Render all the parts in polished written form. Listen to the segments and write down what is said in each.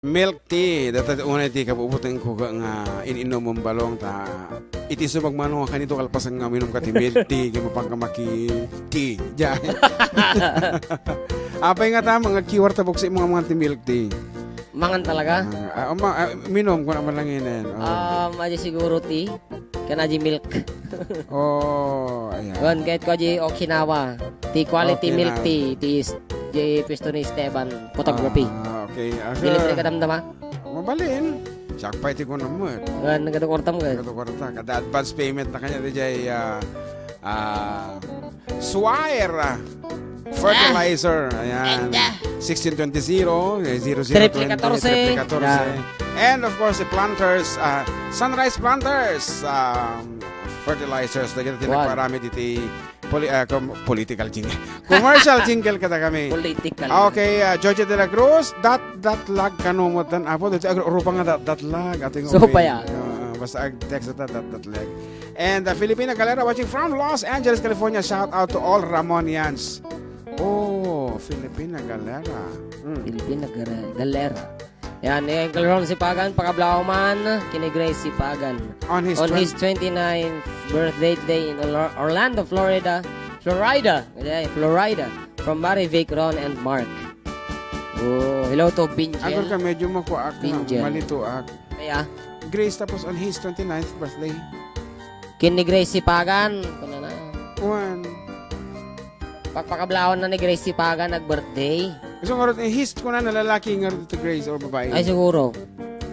Milk tea, data una iti kabubutin ko nga ininom mong balong ta iti subagmano nga kanito kalpasan nga minum ka ti milk tea kaya mapangkamaki tea dyan. Apay nga ta mga kiwar tabok sa mga ti milk tea. Mangan talaga? Minom ko naman lang yun. Aja siguro tea. Kan aja milk. Ayan. Wan kahit ko aja Okinawa. Tea quality Okinawa. milk tea. Tea Pisto ni Esteban photography. Okay. Dili ka damdama? Mabalin. Sakpa iti ko naman. Wan nagkatukortam ka. Kada advance payment na kanya di jay Swire fertilizer. Ayan. 1620 0020 And of course the planters Sunrise Planters fertilizers na kita tinagparami diti political jingle. Commercial jingle kada kami. Political. Okay, Georgia de la Cruz, that lag kanumotan apo dito rupa nga that lag ating So pa ya. basta text that lag. And Filipina Galera watching from Los Angeles, California. Shout out to all Ramonians. Oh, Filipina Galera. Filipina Galera. Yan, kalaron si Pagan, pakablaw man, kini Grace si Pagan. On his 29th birthday day in Orlando, Florida. Florida. From Barry, Vic, Ron, and Mark. Oh, hello to Binjel. Agor ka medyo makuak na, malituak. Kaya? Grace tapos on his 29th birthday. Kini Grace si Pagan. Kuna na. One. Pagpakablawan na ni Grace si Pagan, nag-birthday. Gusto nga rin, his ko na lalaki nga rin to Grace o babae. Ay, siguro.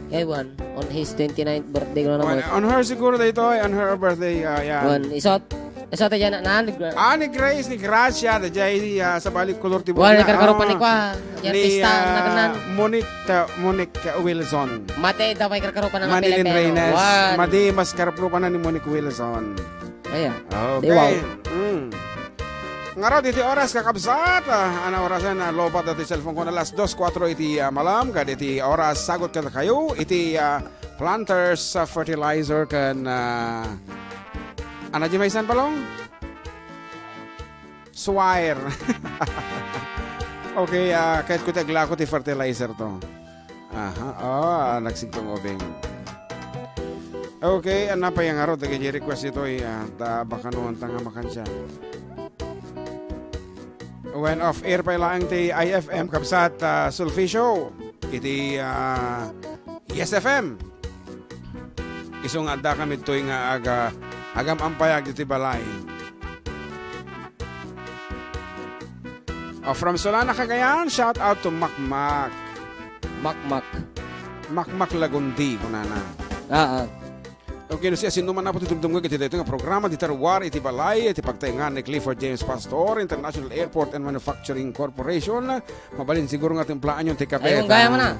Ewan, on his 29th birthday ko na naman. On her siguro dito ay on her birthday. Ewan, isot tayo na. Ni Grace, ni Gracia, da jay sa balik color tibo. Wala, nagkarkaropan ni kwa. Artista na kanan. Monique Wilson. Mate, daw may karkaropan ng Manilyn Reynes. Wan. Madi, mas karaplupan na ni Monique Wilson. Ayan. Okay. Nga raw, diti oras kakabsat. Ana orasan na lobat dati cellphone ko na alas 2:04 iti malam. Kad iti oras sagot ka kayo. Iti planters fertilizer kan ana di may isan palong? Swire. Okay, kahit ko tagla ko ti fertilizer to. Nagsigtong obeng. Okay, ano pa yung araw? Request ito baka noon tanga makan siya. When off air pa lang ti IFM kapsat Sulfi Show iti ESFM isong adda kami ito'y nga agam ampayag iti balay. From Solana, Cagayan, shout out to Makmak Lagundi kunana. Okay, no siya sinuman na po tutugtong ko iti dito nga programa di Tarwar iti balay iti pagtaingan ni Clifford James Pastor International Airport and Manufacturing Corporation. Mabalin siguro nga timplaan yung tikapet. Ay, kung gaya mo na.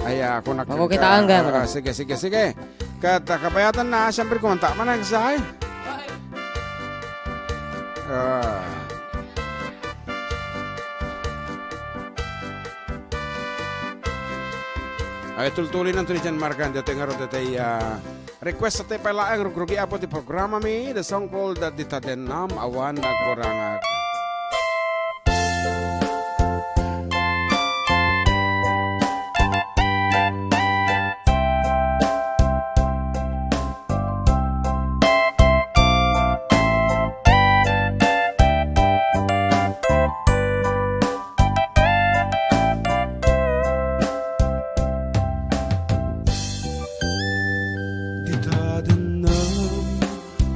Ay, ako na. Makukitaan gaya mo na. Sige. Kata kapayatan na, siyempre kumanta man ang sahay. Ay, tultuloy ng tuloy dyan, Markan. Dito nga rin dito request sa tayo pala ang rugi apo di programa mi. The song called Dita Denam Awan Nagkurangag.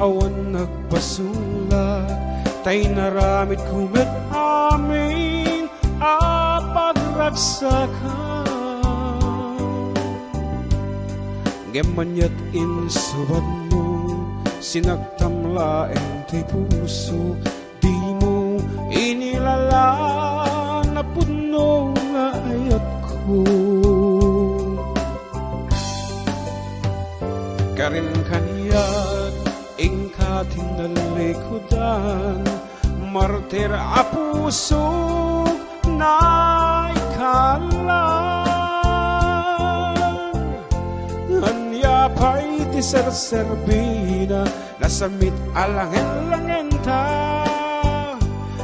Awan nagpasula tay naramit kumet amin pagragsakan gemanyat insubad mo sinagtamlaeng ti puso di mo inilala na puno nga ayat ko karin kaniyat ingkating nalikudan martir a puso na ikalan anya pa'y ti serserbina nasamit alangen ta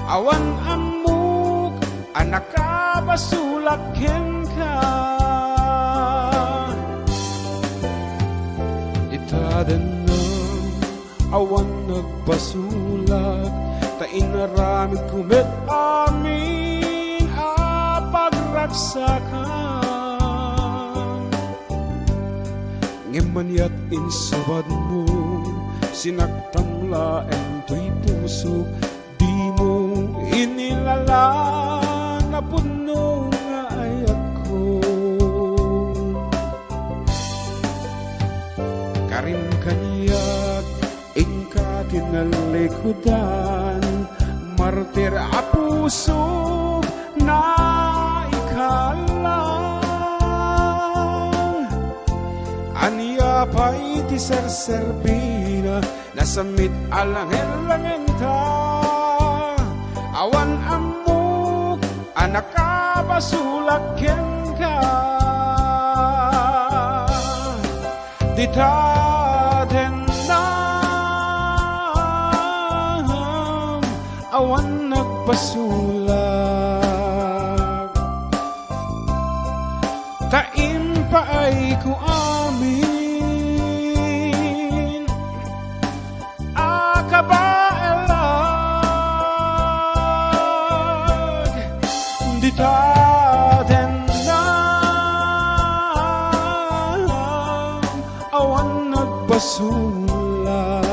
awan amuk anak ka basulaken ka daden na awan nagpasulat ta inaramid kumit amin a pagragsakan ngimanyat insabad mo sinagtamlaen to'y puso di mo inilala na puno nga ayat ko karim kaniyag ingka kinalikudan martir a puso na ikalang aniya pa iti serserbina nasamit alang-elangen ta awan amok anak kapasulakyan ka ditaden na awan nagpasulak taim pa ay ku amin akabaelag ditaden na awan nagpasulak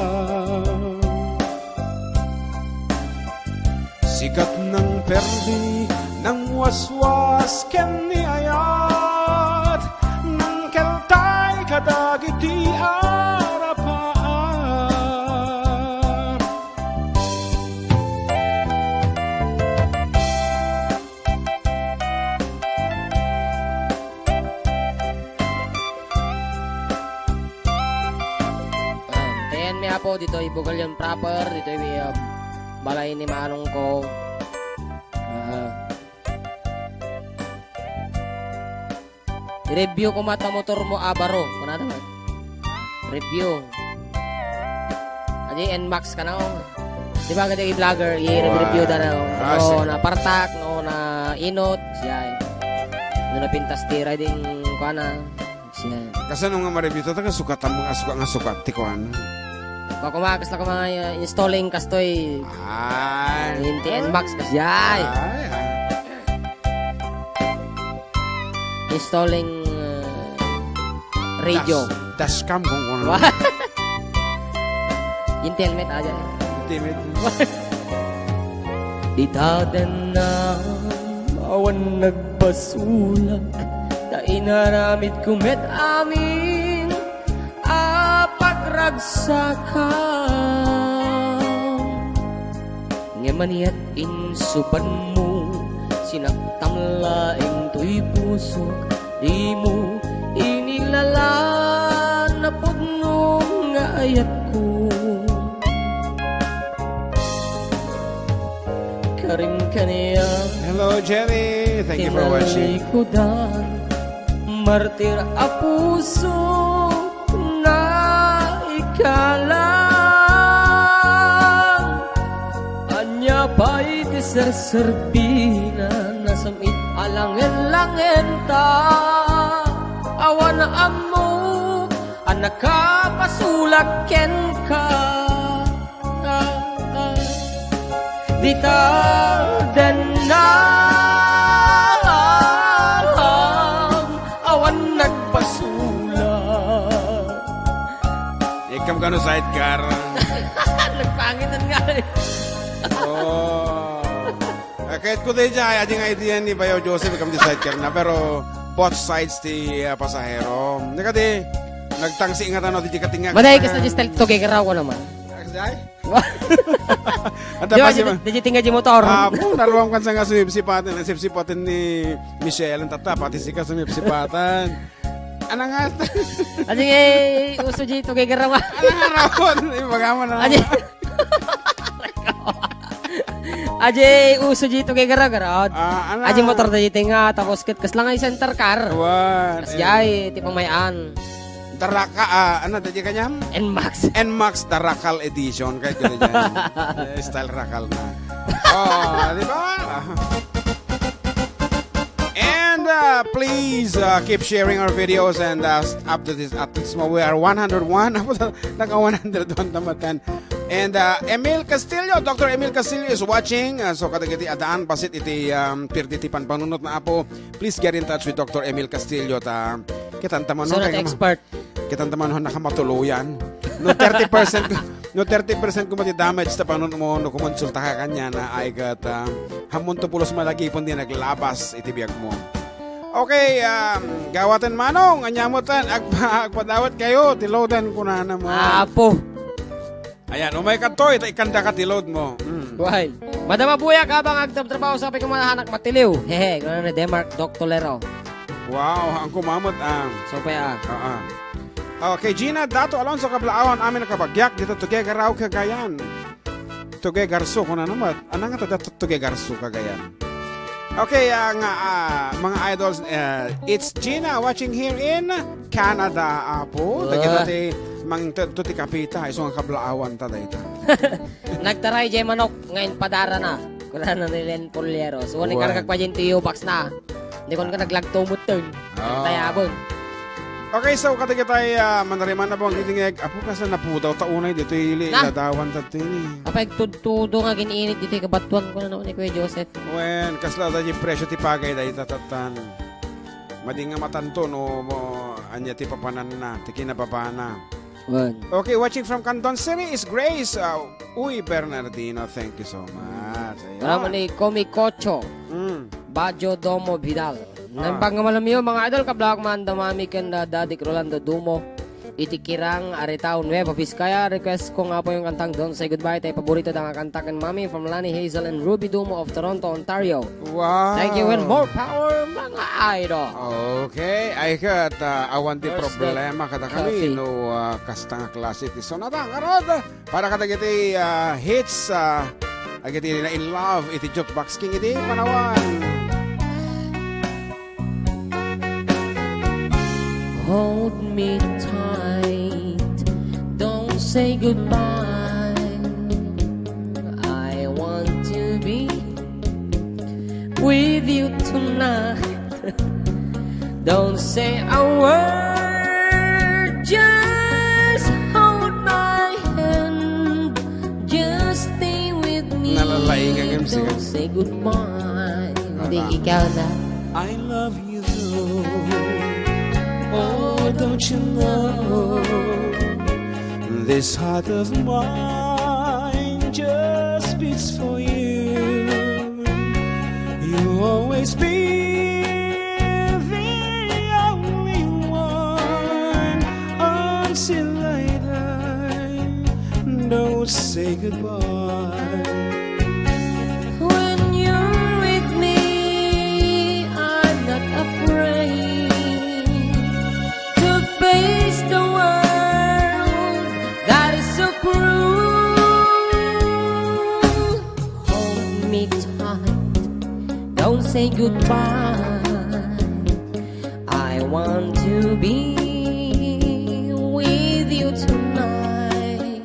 sikat ng perdi ng waswas ken ni ayat ng keltay kadagiti arapaan Tayan mi apo dito ibugal yung proper dito may balay ni manong ko. I-review ko mata motor mo abaro. Kuna naman. Review. Adi NMAX ka na oh. Di ba kaya i-vlogger i-review da na oh. No na partak no na inot siya. No na pintas tira din ko na siya. kasi nung nga ma-review ito taga sukatan mo nga sukat tikuan Kung kumakas na mga installing kastoy ay hindi NMAX kasi ay. Installing radio. Dashcam kung ano. Yung helmet aja. Ultimate. Di daden na awan nagpasulak da inaramid kumit amin pagragsakan ngemaniyat insupan mo sinagtamlaeng to'y pusok di mo inilala na pudno nga ayat ko karim kaniya Hello Jerry, thank you for watching. kinalikudan martir a puso na ikalang anya pa iti serserbina nasamit alangen-langen ta awan na amo anak kapasulak ken ka dita den na awan nagpasulak Ikam ka no sidecar. nagpangitan nga Oh. Kahit ko din dyan, ading idea ni Bayo Joseph, ikam di sidecar na, pero both sides ti pasahero. Nika di, nagtangsi nga tano, di katingag. Maday kas na jistel to kay karaw ko naman. At Di ba, tapos di tinggal di motor. naruam kan sa nga sumipsipatan, ang sipsipatan ni Michelle, ang tata, pati si ka sumipsipatan. Ano nga? Aji uso dito kay karaw. Ano nga rawon? Ibagaman na. Aji uso dito kay karaw. Ano? Aji motor da dito nga tapos kas lang ay center car. Wan. Kas jay ti pamayan. Taraka, ano, dati kanyam? NMAX. NMAX Tarakal Edition. Kahit ko dyan. Style Rakal na. Oh, di ba? And And please keep sharing our videos and up to this mo we are 101 naka 101 tamatan. And Emil Castillo, Dr. Emil Castillo is watching. So kadagiti adaan basit iti pirditipan panunot na apo. Please get in touch with Dr. Emil Castillo ta kitantaman So not expert. kitantaman ho nakamatuluyan. No 30% no 30% kung mati damage ta panunot mo no kumonsulta ka kanya na ay kat hamon to pulos malagi pun di naglabas iti biag mo. Okay, gawatan manong anyamutan agpadawat kayo tilodan ko na mo. Apo. Ayan, umay ka to, ikanda ka tilod mo. Why? Madama buya ka bang agtrabaho sa pagkamanahanak matiliw? Hehe, gano'n na Denmark, Doctolero. Wow, ang kumamot So pa Okay, Gina, Dato Alonso Kablaawan, amin na kabagyak, dito Tuge Garaw Cagayan. Tuge Garso, kung ano naman, anong nga ito Tuge Garso Cagayan? Okay, mga idols, it's Gina watching here in Canada, Apo. Dagiti mang tuti kapita, iso nga kablaawan ta dayta. Nagtaray jay manok, ngayon padara na. Kuna na nilen pulyero. So, Wow. karagag pa dyan tiyo box na. Hindi ko ka naglagtumot turn. Tayabon. Okay, so katigitay manariman na bang itingeg, Apo kasi naputaw taunay dito ili Na? iladawan tatini. Kapag tudo nga giniinit dito, kabatuan ko na naman ni Kuya Joseph. When kasla da yung presyo ti pagay da itatatan. Madi nga matanto no mo anya ti papanan na, ti kinapapana. Okay, watching from Canton City is Grace. Uy, Bernardino, thank you so much. Ayan. Wala mo ni Komikocho, Bajo Domo Vidal. Nambang nga malamiyo mga idol, kablak man damami kan na Dadik Rolando Dumo. Itikirang Aritaw Nueva Vizcaya. Request ko nga po yung kantang Don't Say Goodbye. Tayo paborito na nga kanta kan Mami from Lani Hazel and Ruby Dumo of Toronto, Ontario. Wow. Thank you and more power mga idol. Okay, ay kat awan ti First problema kada coffee. kami no kasta nga klase ti sonata arod para kada iti hits agiti na in love iti jukebox king iti panawan. Hold me tight, don't say goodbye. I want to be with you tonight. Don't say a word, just hold my hand. Just stay with me. Nalalay ka, Gem, sige. Don't say goodbye. Hindi ikaw na. I love you though. Oh, don't you know? This heart of mine just beats for you. You'll always be the only one until I die. Don't say goodbye. When you're with me, I'm not afraid to face the world that is so cruel. Hold me tight, don't say goodbye. I want to be with you tonight.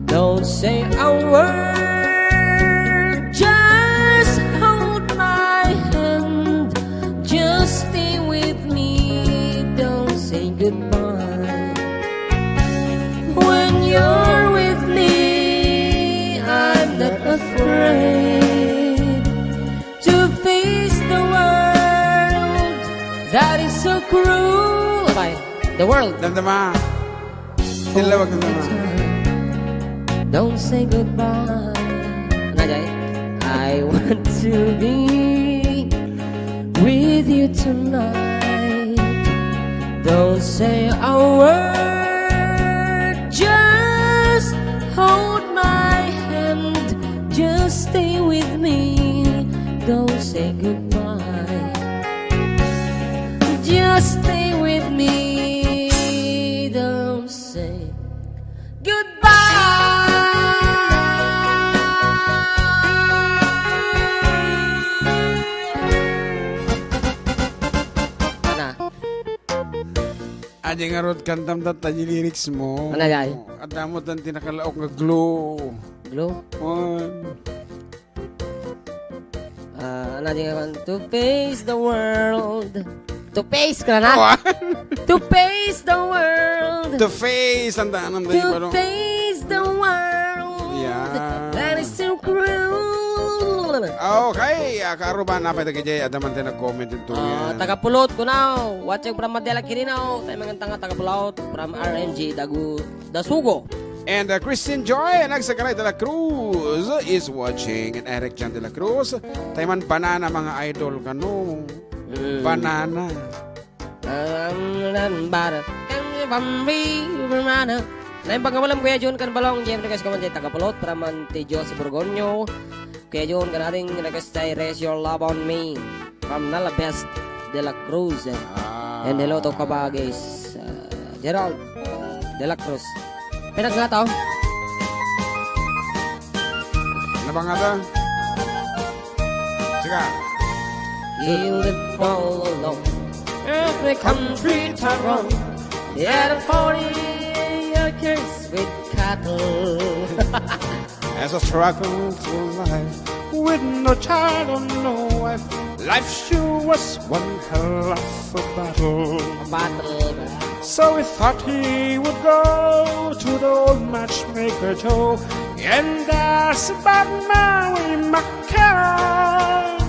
Don't say a word, just hold my hand. Just stay with me, don't say goodbye. When you're with me, I'm not afraid to face the world that is so cruel. Bye. The world. Damdama. Tilawag damdama. Don't say goodbye. Najay. I want to be with you tonight. Don't say a word. Just hold my hand. Just stay with me. Don't say goodbye. Just stay with me. Don't say goodbye. Ana. Adi nga rod kantam data yung lyrics mo. Ano, yay? At damot ang tinakalaok nga glow. Glow. One. To face the world. To face ka na. What? To face the world. The face. Ang daan ng To face the world. Yeah. That is so cruel. Okay, karuban na pa ito kay Adaman tayo nag-comment ito yan. Tagapulot ko na. Watching from Mandela Kirinaw. Tayo mga tanga tagapulot from RMG Dasugo. And Christine Joy, Nagsakalay de la Cruz is watching. And Eric Jan de la Cruz, tayo man banana mga idol ka no. Banana. Naim pagkamalam Kuya Jun kan balong jam request ko man jay tagapulot para man ti Jose Borgonyo. Kuya Jun kan ating request tay Raise Your Love on Me from Nalabest de la Cruz. And hello to kabagis Gerald de la Cruz. Pinag nga tao. Ano ba nga ito? Sige. Yielded all alone. Every country to run. Yet 40 acres with cattle. As I struggle through life with no child or no wife, life sure was one hell of a battle. Battle. So he thought he would go to the old matchmaker Joe and ask about Mary McCann.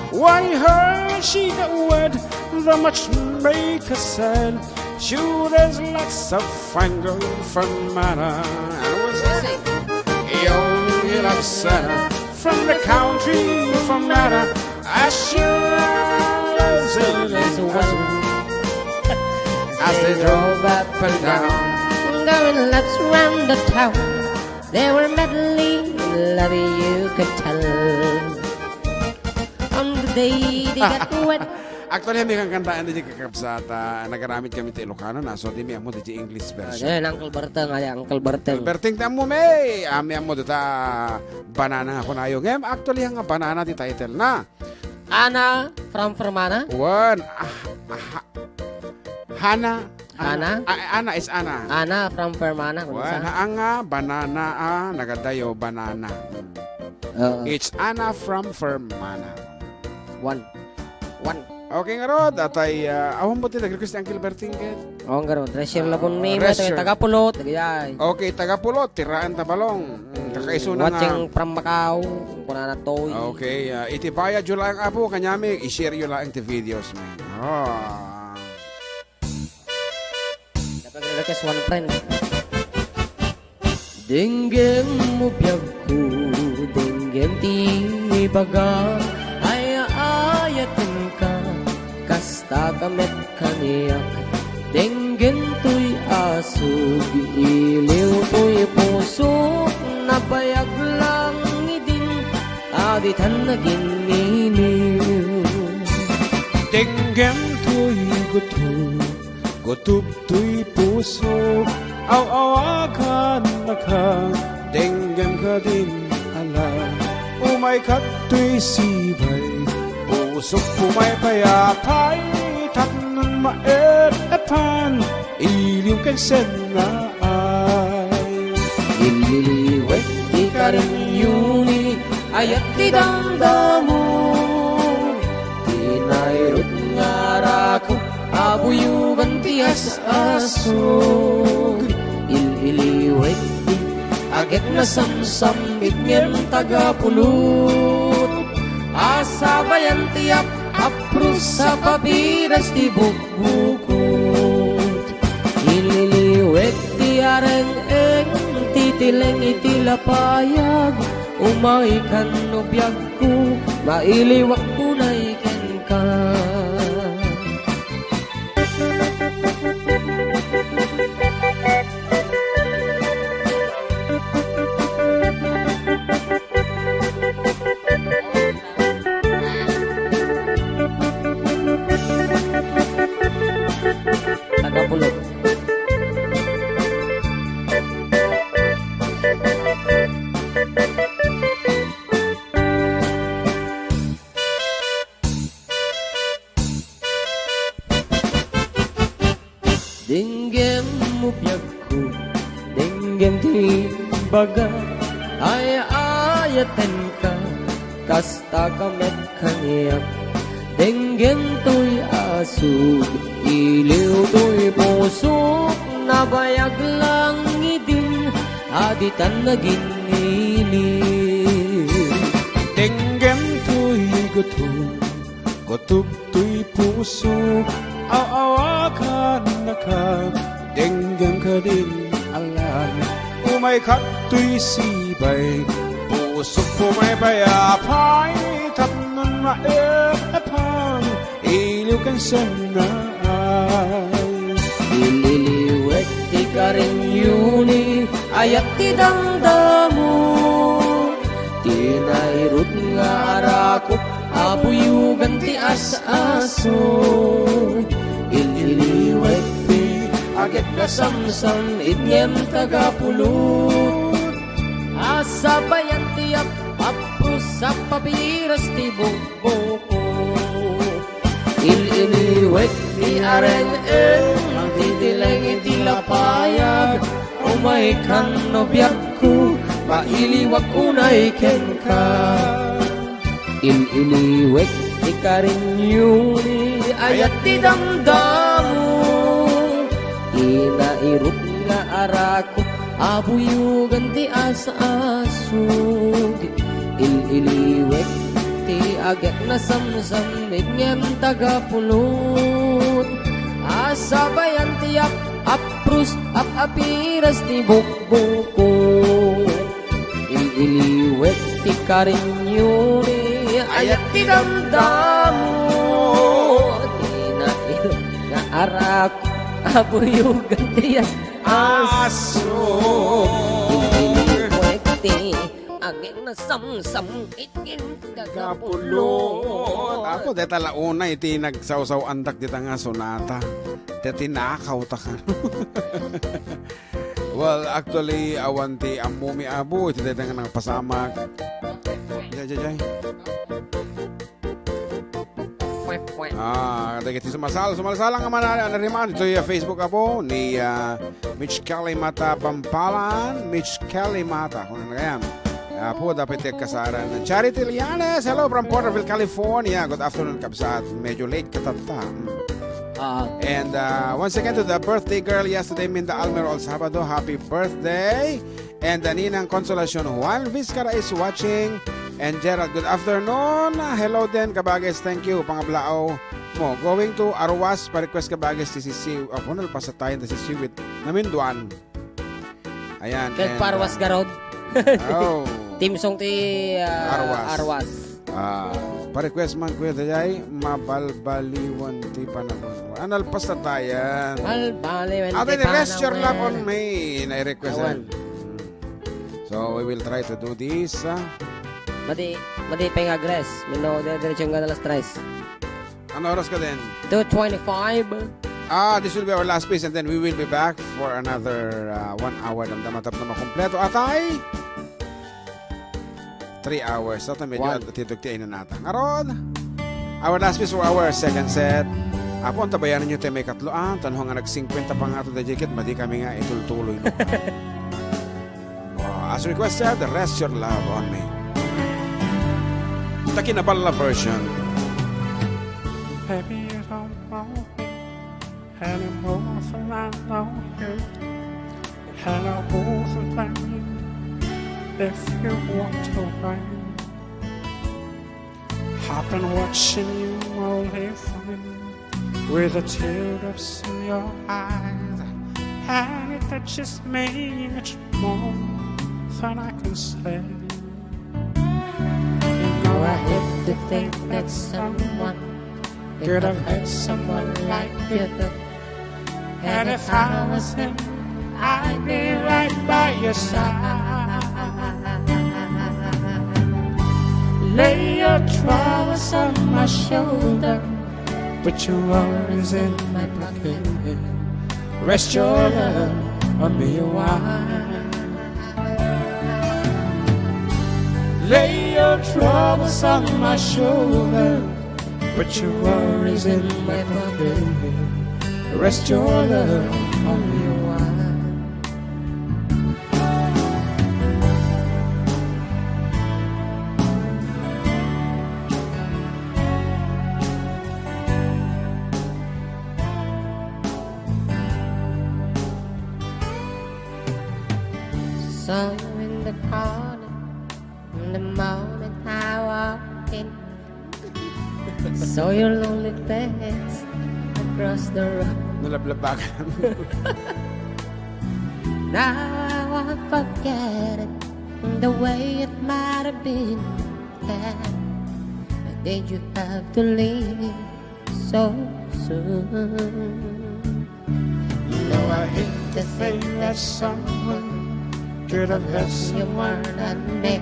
When he heard she got wed, the matchmaker said, sure, there's lots of fine girls from Mana. And it was he only loves Santa from the country from Mana. As sure as it was. As they drove up and down, going laps round the town, they were madly in love, you could tell. On the day they got wet. Actually, may kang kantaan din kakapsata. Nagaramit kami sa Ilocano na. So, di may amo di English version. Ayan, Uncle Berteng. Ayan, Uncle Berteng. Berting tamo may. Ami amo dita banana ako na yung. Actually, ang banana di title na. Ana from Fermana. One. Hana. Ana? Ana is Ana. Ana from Fermana. One. Haanga banana nagadayo banana. It's Ana from Fermana. One. Okay nga Rod, atay awang mo nag-request ang Gilberting ket. Oo nga ron. Treasure labon mi. Treasure. Tagapulot. Tagayay. Okay, tagapulot, tiraan tabalong. Kakaiso na nga. Watching from Macau. Kung na toy. Okay, itibaya jud lang apo kanyami, i-share yo lang ti videos man. Request one friend. Dinggem mo biyag ko, dinggem ti baga, ay ayatin ka, kasta kamet kaniyak. Dinggem to'y aso, giiliw to'y puso, nabayag lang idin, aditan na giniliw. Dinggem to'y gutub to'y puso, aw-awakan na ka, dinggem ka din ala. Umay kat to'y sibay, pusok pumay payapay, tatnan maet-epan, iliw kay sennaay. Ililiwet di ka rin yuni, ayat di damdamo, tinayrot nga rako, abuyugan tiyas asog. Ililiwet di agit na samsam itngem tagapulot, asabayan tiyak aprus sa pabiras di bugbukot. Ililiwet di areng-eng titileng itilapayag, umaikan no biyag ko, mailiwak ko na iken ka. Tagapulot. Dinggem mo biyag ko, dinggem di baga, ay ayaten ka, kasta kamet kaniyak. Denggem to'y asug, iliw to'y pusok, nabayag lang idin, aditan na ginili. Denggem to'y gutom, gutog to'y puso, awakan na ka, denggem ka din alay. Umay kato'y sibay, pusok pumaybayapay, tapnon maepapang, iliw kan sanay. Ililiwet ti karin yuni, ayat ti damdamo, tinairut nga arakot, abuyugan ti as-aso. Ililiwet ti agad na samsam, inyem tagapulot, asabayan ti apapros sa papiras ti bugboko. Ililiwet ti areng-eng, magtitileng iti lapayag, umay kan nobyak ko, mailiwag unay ken ka. Ililiwet ti karinyuni, ayat ti damdamo, inairut nga arako, abuyugan ti asa-asug. Ililiwet ti agak na samsam, ngem tagapulot, asabayan ti aprus apiras ti bukbuko. Ililiwet ti karinyuni, ayat ti damdamo, tinairut nga arako, abuyugan ti asa-asug. Ageng na samsam itin Kapulot. kagapulot. Ako, deta launa iti nagsaw-saw andak dita nga sonata. Deti nakaw ta ka. Well, actually, awan ti amumi abu. Iti deta nga nagpasamag. Jay. Dagiti sumasalang nga manali. Anariman, ito yung Facebook apo ni Mitch Kalimata Pampalan. Mitch Kalimata. Kung ano kaya. Po, dapat kasaran. Charity Lianes, hello from Porterville, California. Good afternoon, kabsat. Medyo late katata. And once again to the birthday girl yesterday, Minda Almero El Sabado. Happy birthday. And Ninang Consolacion Juan Vizcara is watching. And Gerald, good afternoon. Hello din, kabagis. Thank you. Pangablao mo. Going to Arwas, pa-request kabagis si Sisi. Ako nalpasa tayo na Sisi with Naminduan. Ayan. Kag parwas garod. Oh. Team song ti Arwas. Pa-request man kuya dayay, mabalbaliwan ti panahon. Analpas na tayan. Balbaliwan Ate, ti rest your love on panahon. me. Na-request. So, we will try to do this. Madi pengagres. Mino, diretso nga na las 3. Ano oras ka din? 2:25. This will be our last piece and then we will be back for another 1 hour. Damdamatap na makompleto. Atay! 3 hours. Ito medyo titugtiin na natin. Aron! Our last piece for our second set. Apo, ang tabayanan nyo tayo may katloan. Tanong nga nag-50 pa nga ito na jacket. Madi kami nga itultuloy. No? As requested, rest your love on me. The Kinabala version. Baby, you don't know me anymore than I know you. And I won't blame you if you walked away. I've been watching you all evening with the teardrops in your eyes, and it touches me much more than I can say. I hate to think that someone could have had someone like you. And if I was him, I'd be right by your side. Lay your troubles on my shoulder, put your worries in my pocket. Rest your love on me a while. Lay your troubles on my shoulder, put your worries in my pocket. Rest your love on me a while. saw you in the corner the moment I walked in. Saw your lonely face across the road. Nalablabagan. Now I won't forget it, the way it might have been. Yeah. But did you have to leave so soon? No, I hate to think that someone Could have had you more someone than me.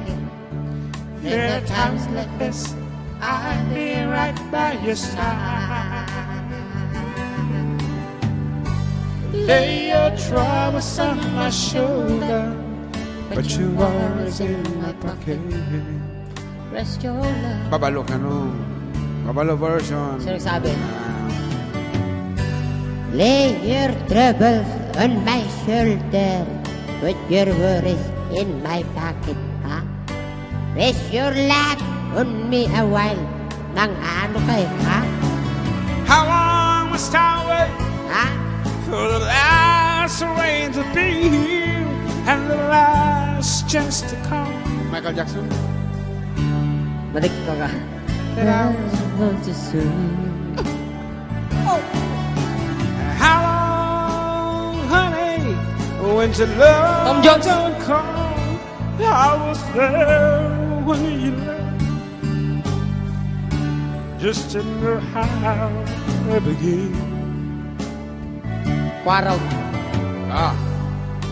There are times like this, I'll be right by your side. Lay your troubles on my shoulder, but you're always in my pocket. Rest your love. Babalo ka no. Babalo version. Sino nagsabi? Lay your troubles on my shoulder, put your worries in my pocket, ha? Rest your love on me a while. Nang ano kayo, ha? How long must I wait Ha? for the last rain to be here and the last chance to come? Michael Jackson. Madik ka ka. That I want to soon. How long, honey, when your love Tom Jones. don't come? I was there when you left, just to know how it began. Kwaraw. Ah.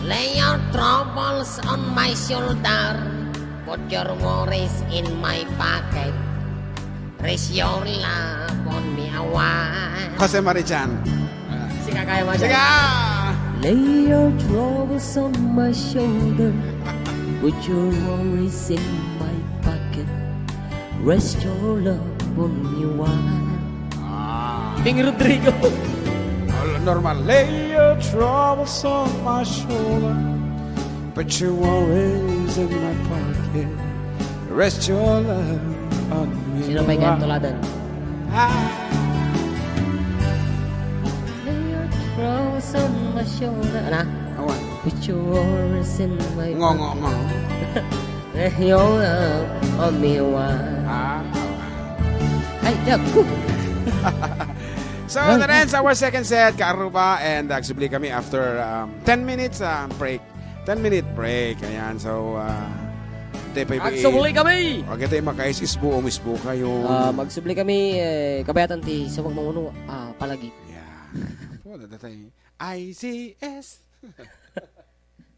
Lay your troubles on my shoulder, put your worries in my pocket. Rest your love on me a while. Jose Marichan. Sige, kaya mo Sige! Lay your troubles on my shoulder, put your worries in my pocket. Rest your love on me a while. Ah. Ping Rodrigo. Normal. Lay your troubles on my shoulder, but your worries in my pocket. Rest your love on me. Sino pa yung tuladan? Lay your troubles on my shoulder. Ano? Awan. Put your worries in my Ngo, ngo, ngo. Rest your love on me a while. Ah. Ay, naku. So, that ends our second set, Kaaruba, and nagsubli kami after 10 minutes break. 10-minute break. Ayan, so, Magsubli kami! Huwag tayo makaisisbo o misbo kayo. Magsubli kami, kabayatan ti sa magmanguno, palagi. Yeah. Wala na tayo. ICS.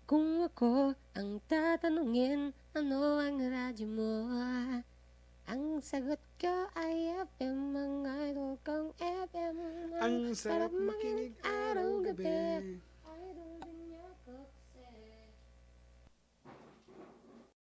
Kung ako ang tatanungin, ano ang radyo mo? Ang sagot ko ay FM, mga idol kong FM. Ang sarap makinig araw-gabi.